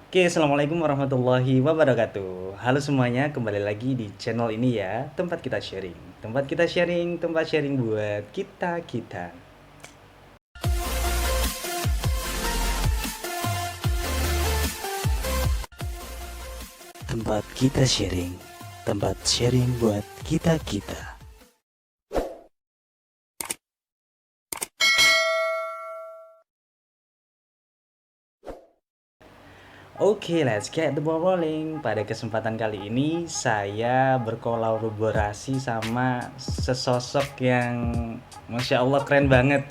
Oke, assalamualaikum warahmatullahi wabarakatuh. Halo semuanya, kembali lagi di channel ini ya, tempat kita sharing. Tempat sharing buat kita-kita. Tempat kita sharing, tempat sharing buat kita-kita. Oke, let's get the ball rolling. Pada kesempatan kali ini saya berkolaborasi sama sesosok yang Masya Allah keren banget.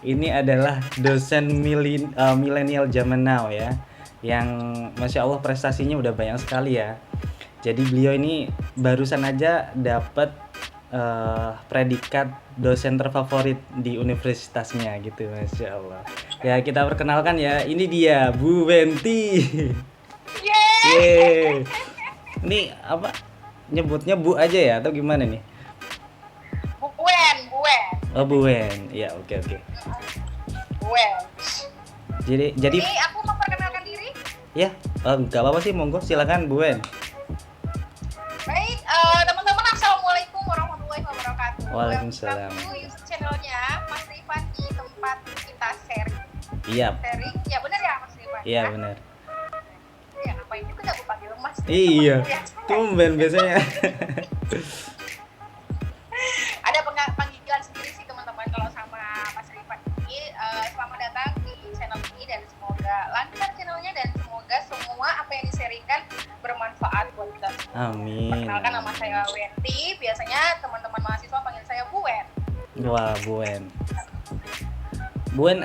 Ini adalah dosen milenial zaman now ya, yang Masya Allah prestasinya udah banyak sekali ya. Jadi beliau ini barusan aja dapat predikat dosen terfavorit di universitasnya gitu, Masya Allah. Ya kita perkenalkan ya, ini dia Bu Wenti. Yeay! Yeay. Ini apa? Nyebutnya Bu aja ya atau gimana nih? Buen. Oh Bu Wen, ya oke oke. Buen. Jadi Ini aku memperkenalkan diri. ya nggak apa-apa sih, monggo silakan Bu Wen. Baik, teman-teman, assalamualaikum warahmatullahi wabarakatuh. Waalaikumsalam. Welcome to YouTube channelnya Mas Rifan di tempat kita sharing. Iya, Sharing, ya benar ya Mas Rifan? iya Ya? benar. Ya ngapain juga aku panggil Mas? Iya, Temanku ya. tumben biasanya. Ada panggilan sendiri sih teman-teman kalau sama Mas Rifan ini. Selamat datang di channel ini dan semoga lancar channelnya dan semoga semua apa yang di-sharingkan bermanfaat buat kita semua. Amin. Perkenalkan, nama saya Wenti. Biasanya teman-teman mahasiswa panggil saya Bu Wen. Wah, Bu Wen. Bu Wen,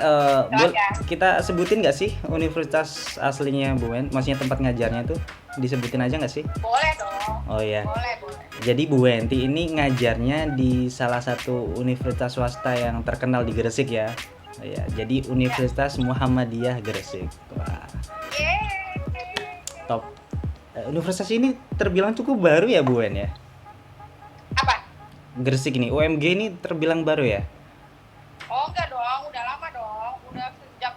kita sebutin nggak sih universitas aslinya Bu Wen? Maksudnya tempat ngajarnya tuh disebutin aja nggak sih? Boleh dong. Oh ya. Boleh. Jadi Bu Wenti ini ngajarnya di salah satu universitas swasta yang terkenal di Gresik ya. Ya, jadi Universitas Muhammadiyah Gresik. Wah, Yeay. top. Universitas ini terbilang cukup baru ya Bu Wen ya? Apa? Gresik ini, UMG ini terbilang baru ya? Oh enggak dong, udah lama dong. Udah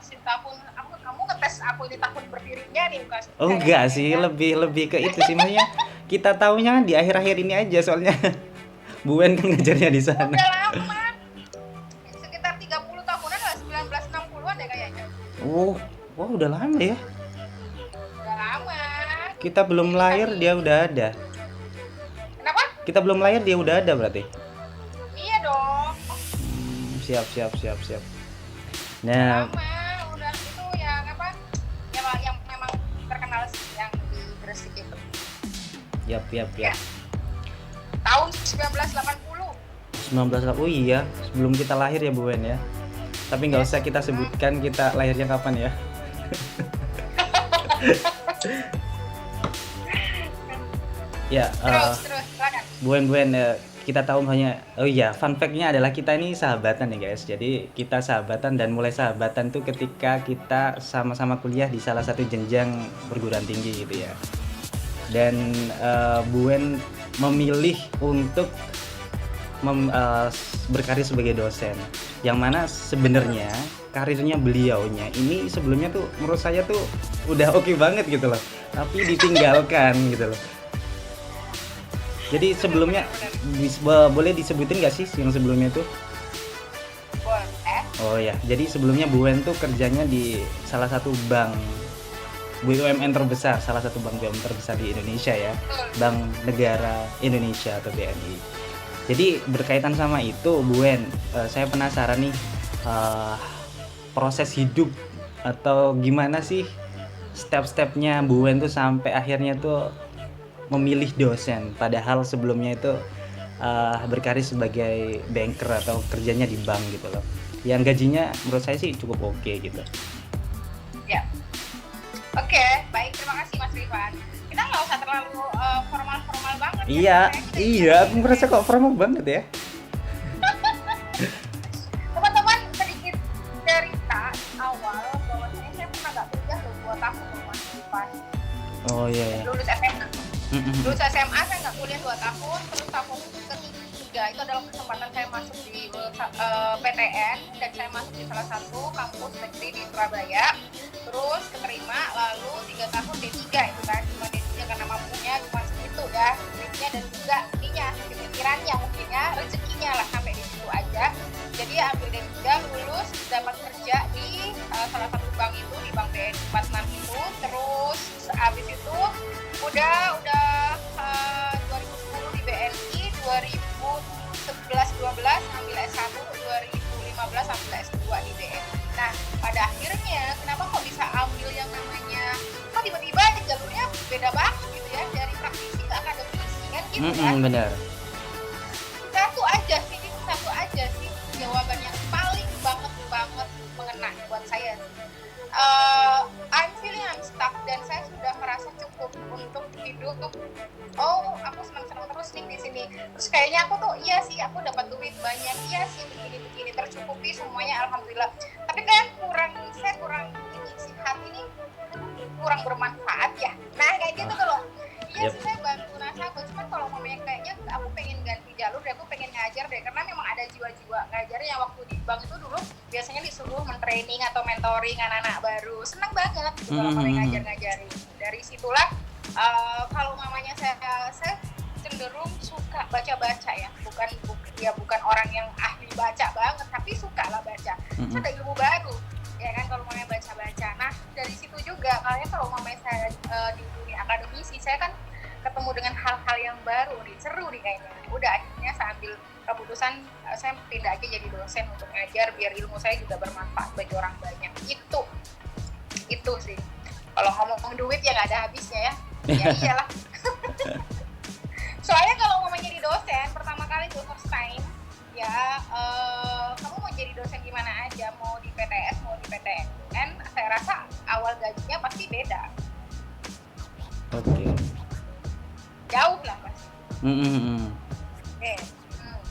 sejak tahun kamu ngetes aku ini tahun berdirinya nih bukan? Oh enggak sih, lebih ke itu sih, maksudnya kita tahunya di akhir-akhir ini aja soalnya. Bu Wen kan ngajarnya di sana. Udah lama. Sekitar 30 tahunan lah, 1960-an ya kayaknya. Oh, wah udah lama ya. Udah lama. Kita belum lahir dia udah ada. Kenapa? Kita belum lahir dia udah ada berarti. Iya dong. Siap. Nah, Lama, udah itu yang apa? Yang memang terkenal sih yang di Gresik itu. yap. Ya. Tahun 1980. 19, oh iya, sebelum kita lahir ya Bu Wen ya. Tapi nggak usah kita sebutkan kita lahirnya kapan ya. Ya, Terus silakan. Bu Wen, kita tahu hanya, oh iya, fun fact-nya adalah kita ini sahabatan ya guys. Jadi kita sahabatan dan mulai sahabatan tuh ketika kita sama-sama kuliah di salah satu jenjang perguruan tinggi gitu ya. Dan Bu Wen memilih untuk berkarir sebagai dosen, yang mana sebenarnya karirnya beliaunya ini sebelumnya tuh menurut saya tuh udah oke banget gitu loh, tapi ditinggalkan gitu loh. Jadi sebelumnya boleh disebutin nggak sih yang sebelumnya tuh? Boleh. Oh ya, jadi sebelumnya Bu Wen tuh kerjanya di salah satu bank BUMN terbesar, salah satu bank BUMN terbesar di Indonesia ya, Bank Negara Indonesia atau BNI. Jadi berkaitan sama itu, Bu Wen, saya penasaran nih, proses hidup atau gimana sih step-stepnya Bu Wen tuh sampai akhirnya tuh memilih dosen, padahal sebelumnya itu berkarir sebagai banker atau kerjanya di bank gitu loh. Yang gajinya menurut saya sih cukup oke gitu. Ya. Oke, baik, terima kasih Mas Rifan. Kita nggak usah terlalu formal-formal banget. Iya, aku merasa kok formal banget ya. Teman-teman, sedikit cerita awal bahwasanya saya pernah nggak kuliah loh 2 tahun loh Mas Rifan. Oh iya ya. Lulus SMA. Lulus SMA saya nggak kuliah 2 tahun, terus tahun ketiga itu adalah kesempatan saya masuk di PTN dan saya masuk di salah satu kampus negeri di Surabaya. Terus keterima, lalu 3 tahun D3 itu kan, cuma D3 karena mampunya cuma segitu ya duitnya dan juga ininya pikirannya mungkin ya rezekinya lah sampai di situ aja. Jadi ambil D3 lulus dapat kerja di salah satu bank itu di Bank BNI 46 itu. Terus habis itu udah 2010 di BNI, 2011-12 ambil S1, 2015 ambil S2 di BNI. Nah, pada akhirnya kenapa kok bisa ambil yang namanya kok tiba-tiba jalurnya beda banget gitu ya, dari praktisi ke akademisi kan gitu kan. Benar. Satu aja sih jawaban yang paling banget mengena buat saya. I'm feeling I'm stuck dan saya sudah merasa cukup untuk hidup. Oh, aku senang-senang terus nih di sini. Terus kayaknya aku tuh iya sih aku dapat duit banyak, iya sih begini tercukupi semuanya alhamdulillah. Tapi kan saya kurang ini sih, hati ini kurang bermanfaat ya. Nah kayak gitu tuh loh. Iya sih saya bantu nasabah, cuman kalau mamanya kayaknya aku pengen ganti jalur deh, aku pengen ngajar deh, karena memang ada jiwa-jiwa ngajarnya. Waktu di bank itu dulu biasanya disuruh mentraining atau mentoring anak-anak baru, senang banget gitu kalau mamanya ngajar-ngajarin. Dari situlah kalau mamanya saya cenderung suka baca-baca ya, bukan orang yang ahli baca banget, tapi suka lah baca. Terus ada ilmu baru ya kan kalau mamanya baca-baca. Nah dari situ juga kalian kalau mamanya saya di dunia akademisi, saya kan ketemu dengan hal-hal yang baru nih, seru nih kayaknya. Udah akhirnya saya ambil keputusan, saya pindah aja jadi dosen untuk ngajar biar ilmu saya juga bermanfaat bagi orang banyak. Itu sih. Kalau ngomong duit ya nggak ada habisnya ya. Ya iyalah. Soalnya kalau mau jadi dosen pertama kali tuh first time ya, kamu mau jadi dosen gimana aja, mau di PTS mau di PTN, saya rasa awal gajinya pasti beda. Oke. Jauh lah pasti.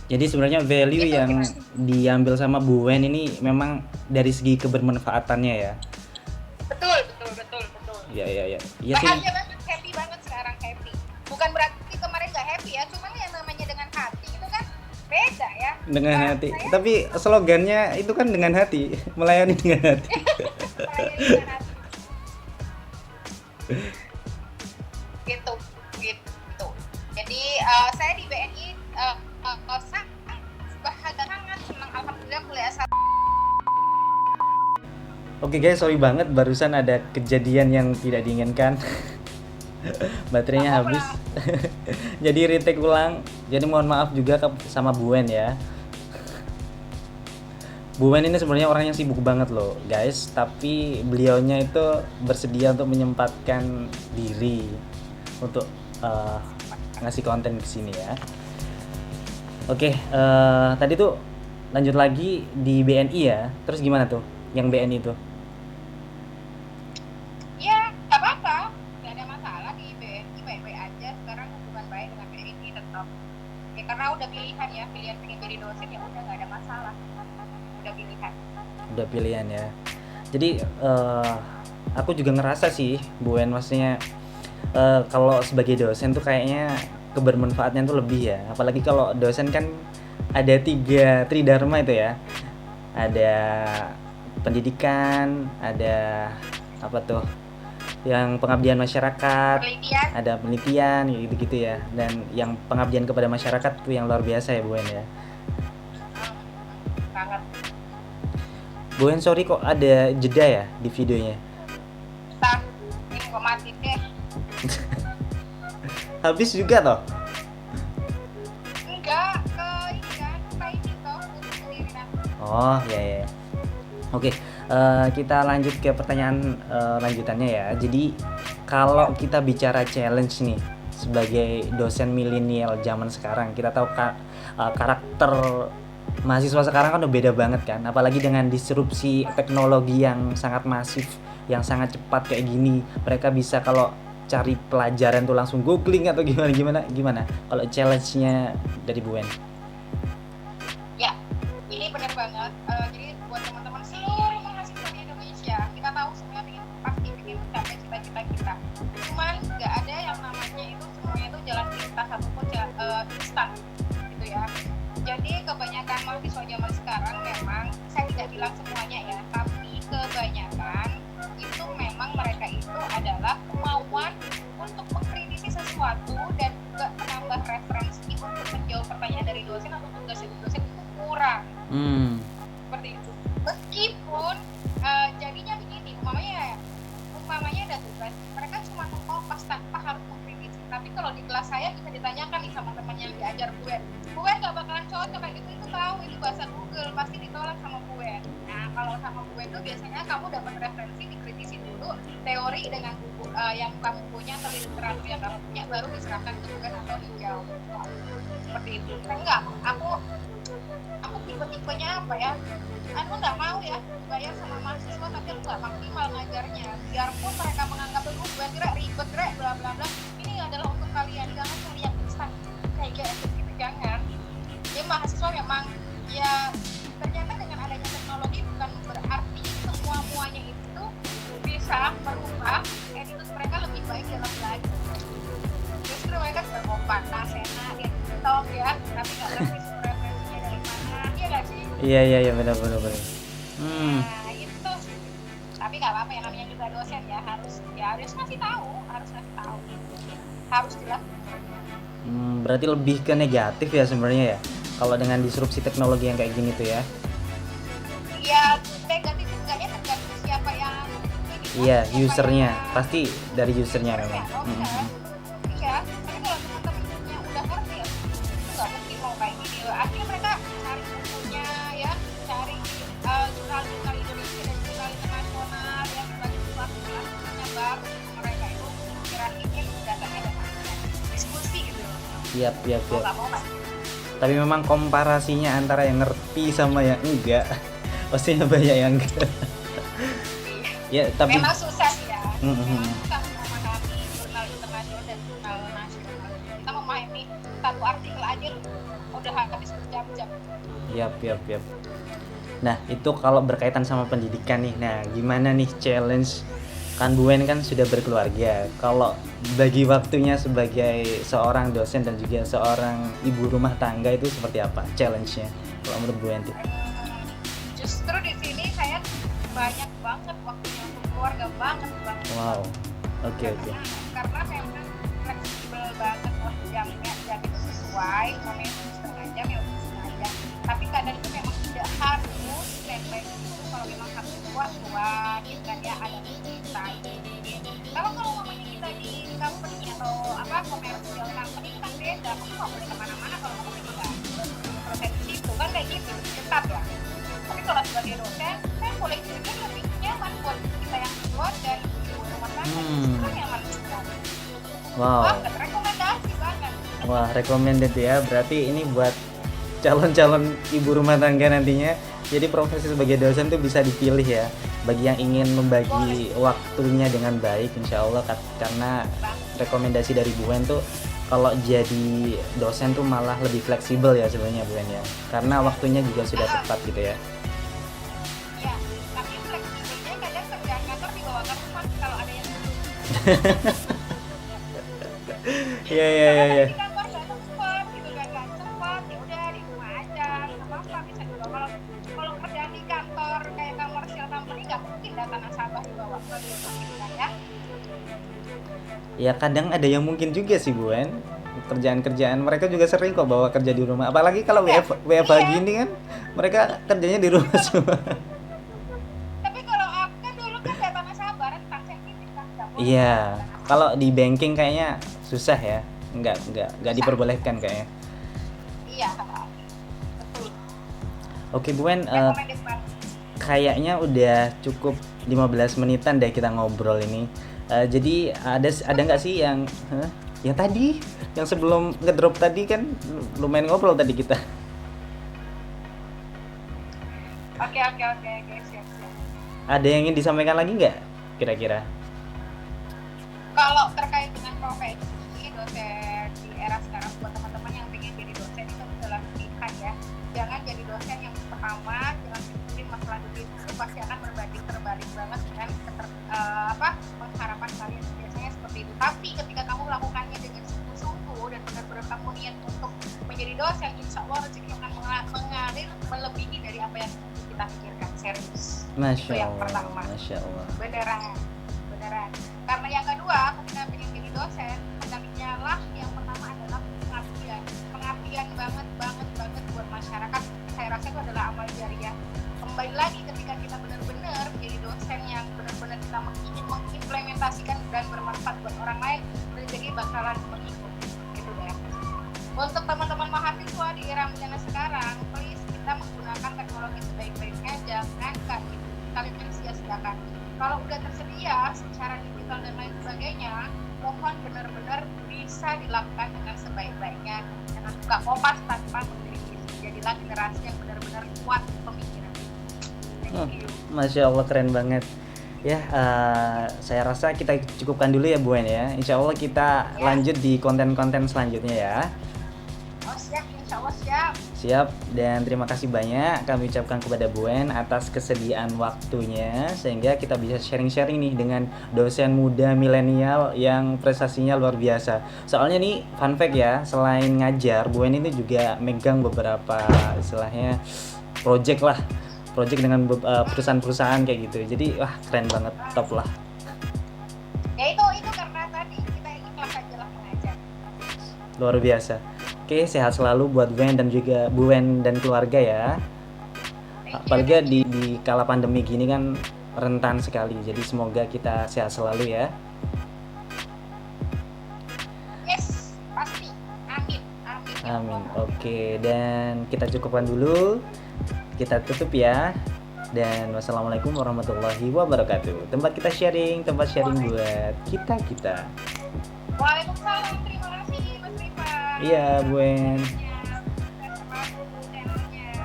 Jadi sebenarnya value itu yang gimana? diambil sama Bu Wen ini memang dari segi kebermanfaatannya ya. Betul. Iya sih. Bahagia banget, happy banget sekarang, happy. Bukan berarti kemarin nggak happy ya, cuman yang namanya dengan hati itu kan beda ya. Dengan Nah, hati. saya Tapi slogannya itu kan dengan hati, melayani dengan hati. melayani dengan hati. Gitu. Jadi saya di BNI sangat bahagia, sangat senang, alhamdulillah mulai S1. Oke guys, sorry banget barusan ada kejadian yang tidak diinginkan. Baterainya habis. Jadi retake ulang. Jadi mohon maaf juga sama Bu Wen ya. Bu Wen ini sebenarnya orang yang sibuk banget loh guys, tapi beliaunya itu bersedia untuk menyempatkan diri untuk ngasih konten ke sini ya. Oke, tadi tuh lanjut lagi di BNI ya. Terus gimana tuh yang BNI tuh? Ya, nggak apa-apa, nggak ada masalah di BNI, baik-baik aja. Sekarang hubungan baik dengan BNI tetap. Ya karena udah pilihan ya, pilihan pengen jadi dosen ya udah nggak ada masalah. Udah pilihan Ya. Jadi aku juga ngerasa sih Bu Wen, maksudnya kalau sebagai dosen tuh kayaknya kebermanfaatnya tuh lebih ya. Apalagi kalau dosen kan ada 3 tridharma itu ya. Ada pendidikan, ada apa tuh? Yang pengabdian masyarakat, ada penelitian gitu-gitu ya. Dan yang pengabdian kepada masyarakat tuh yang luar biasa ya Bu Wen ya. banget. Bu Wen, sorry kok ada jeda ya di videonya. Ini kok mati deh. Habis juga toh? Enggak, ini kan ini toh untuk sendiri nanti. Oh ya. Oke, kita lanjut ke pertanyaan lanjutannya ya. Jadi kalau kita bicara challenge nih sebagai dosen milenial zaman sekarang, kita tahu karakter mahasiswa sekarang kan udah beda banget kan. Apalagi dengan disrupsi teknologi yang sangat masif, yang sangat cepat kayak gini. Mereka bisa kalau cari pelajaran tuh langsung googling atau gimana. Kalau challenge-nya dari Bu Wen? Ya, ini benar banget. Jadi buat teman-teman seluruh mahasiswa di Indonesia, kita tahu semua pasti ingin mencapai cita-cita kita. Cuman nggak ada yang namanya itu semuanya itu jalan pintas ataupun instan gitu ya. Jadi kebanyakan mahasiswa zaman sekarang memang, saya tidak bilang semuanya ya, tapi kebanyakan itu memang mereka itu adalah kalau di kelas saya bisa ditanyakan nih sama teman yang diajar gue nggak bakalan cocok kayak gitu, itu tahu itu bahasa Google, pasti ditolak sama gue. Nah kalau sama gue tuh biasanya kamu dapat referensi, dikritisi dulu teori dengan buku yang kamu punya atau literatur yang kamu punya, baru diserahkan ke tugas atau dijawab seperti itu. Enggak, aku tipe-tipenya apa ya, aku nggak mau ya bayar sama mahasiswa tapi aku nggak maksimal ngajarnya, biarpun mereka menganggap itu gue kira ribet bla bla bla, ini adalah untuk kalian, jangan cari yang instan kayak gitu, jangan. Jadi mahasiswa memang ya, ternyata dengan adanya teknologi bukan berarti muanya itu bisa merubah attitude mereka lebih baik dalam belajar. Justru mereka sudah kompak, nasena, TikTok ya, tapi nggak ngerti referensinya dari mana, iya nggak sih? Iya benar. Nah itu, tapi nggak apa-apa ya, namanya juga dosen ya, harus ngasih tahu, harus jelas. Berarti lebih ke negatif ya sebenarnya ya, kalau dengan disrupsi teknologi yang kayak gini tuh ya. Iya, negatif enggaknya tergantung siapa yang ini. Iya, usernya pasti dari usernya memang. Iya, tapi kalau teman-teman yang udah ngerti ya, itu nggak mungkin mau kayak gini. Akhirnya mereka cari bukunya ya, cari jurnal-jurnal Indonesia dan jurnal internasional yang berbagi kelas-kelasnya baru, mereka itu kira-kira datanya diskusi gitu. Siap. Nggak mau kan? Tapi memang komparasinya antara yang ngerti sama yang enggak pastinya banyak yang enggak. Ya, tapi memang susah sih ya. Mm-hmm. Susah memahami jurnal internasional dan jurnal nasional. Kita memahami satu artikel aja udah habis berjam-jam. Yap. Nah, itu kalau berkaitan sama pendidikan nih. Nah, gimana nih challenge? Kan Buen kan sudah berkeluarga. Kalau bagi waktunya sebagai seorang dosen dan juga seorang ibu rumah tangga itu seperti apa challenge-nya kalau menurut Buen? Justru di sini saya banyak banget waktunya untuk keluarga, banget. Wow. Oke. Karena memang fleksibel banget jamnya, jam itu sesuai, mau setengah jam ya udah setengah jam. Tapi kadang itu memang tidak harus standby itu, kalau memang harus keluar gitu kan ya, ada kita. Kalau mamanya kita di company atau komersial company kan beda, kamu nggak boleh kemana-mana kalau kamu tidak proses di situ kan kayak gitu, tetap ya. Tapi kalau sebagai dosen, kan boleh juga lebih nyaman buat kita yang keluar dari rumah tangga, itu nyaman juga. Wow. Banget, rekomendasi banget. Wah, recommended ya. Berarti ini buat calon-calon ibu rumah tangga nantinya. Jadi profesi sebagai dosen tuh bisa dipilih ya, bagi yang ingin membagi waktunya dengan baik, insya Allah. Karena rekomendasi dari Buen tuh kalau jadi dosen tuh malah lebih fleksibel ya sebenarnya Buen ya, karena waktunya juga sudah tepat gitu ya. Ya, tapi fleksibelnya kadang kerjaan kantor dibawa ke rumah kalau ada yang dulu. Iya. Di kantor nggak sempat gitu kan, nggak sempat, ya udah di rumah aja, nggak apa-apa bisa juga. Kalau kerjaan di kantor kayak komersial company nggak mungkin data nasabah dibawa ke rumah gitu kan ya. Ya kadang ada yang mungkin juga sih Buen, kerjaan mereka juga sering kok bawa kerja di rumah, apalagi kalau WFH gini kan mereka kerjanya di rumah semua. Tapi kalau aku kan dulu kan data nasabah rentang sensitif kan. Iya, kalau di banking kayaknya susah ya, nggak diperbolehkan kayaknya. Iya, betul. Oke Buen, Recommended banget. kayaknya udah cukup 15 menitan deh kita ngobrol ini. Jadi ada nggak sih yang tadi, yang sebelum ngedrop tadi kan lumayan ngobrol tadi kita. Oke, siap. Ada yang ingin disampaikan lagi nggak kira-kira? Kalau terkait dengan profesi dosen di era sekarang, buat teman-teman yang ingin jadi dosen itu adalah pilihan ya. Jangan jadi dosen yang pertama, jangan pikirin masalah duit, itu pasti akan berbanding terbalik banget dengan pengharapan kalian, biasanya seperti itu. Tapi ketika kamu melakukannya dengan sungguh-sungguh dan benar-benar kamu niat untuk menjadi dosen, insya Allah rezeki akan mengalir melebihi dari apa yang kita pikirkan. Serius. Itu yang pertama. Masya Allah. Beneran. Karena yang kedua, ketika pengen jadi dosen, hendaknya lah yang pertama adalah pengabdian banget buat masyarakat. Saya rasa itu adalah amal jariah. Kembali lagi ketika kita benar-benar menjadi dosen yang benar-benar kita ingin mengimplementasikan dan bermanfaat buat orang lain, rezeki bakalan mengikut. banget. Untuk teman-teman mahasiswa di era milenial sekarang, please kita menggunakan teknologi sebaik-baiknya, jangan kalian sia-siakan. Kalau udah tersedia secara digital dan lain sebagainya, mohon benar-benar bisa dilakukan dengan sebaik-baiknya, jangan buka kopas tanpa memiliki. Jadilah generasi yang benar-benar kuat pemikiran. Thank you. Masya Allah, keren banget. Ya, saya rasa kita cukupkan dulu ya Bu En ya. Insya Allah kita lanjut di konten-konten selanjutnya ya. Oh siap, insya Allah siap. Siap, dan terima kasih banyak kami ucapkan kepada Bu En atas kesediaan waktunya sehingga kita bisa sharing-sharing nih dengan dosen muda milenial yang prestasinya luar biasa. Soalnya nih fun fact ya, selain ngajar, Bu En itu juga megang beberapa istilahnya project dengan perusahaan-perusahaan kayak gitu. Jadi wah keren banget, top lah. Ya itu karena tadi kita ikhlas aja lah mengajar. Luar biasa. Oke, sehat selalu buat Bu En dan juga Bu En dan keluarga ya. Apalagi di kala pandemi gini kan rentan sekali. Jadi semoga kita sehat selalu ya. Yes, pasti. Amin. Amin. Oke, dan kita cukupkan dulu. Kita tutup ya. Dan wassalamualaikum warahmatullahi wabarakatuh. Tempat kita sharing buat kita. Waalaikumsalam, terima kasih Mas Rifat. Iya, Bu En.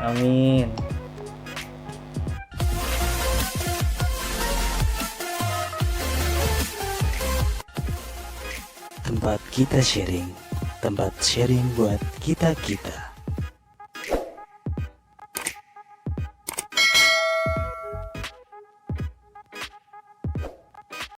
Amin. Tempat kita sharing buat kita.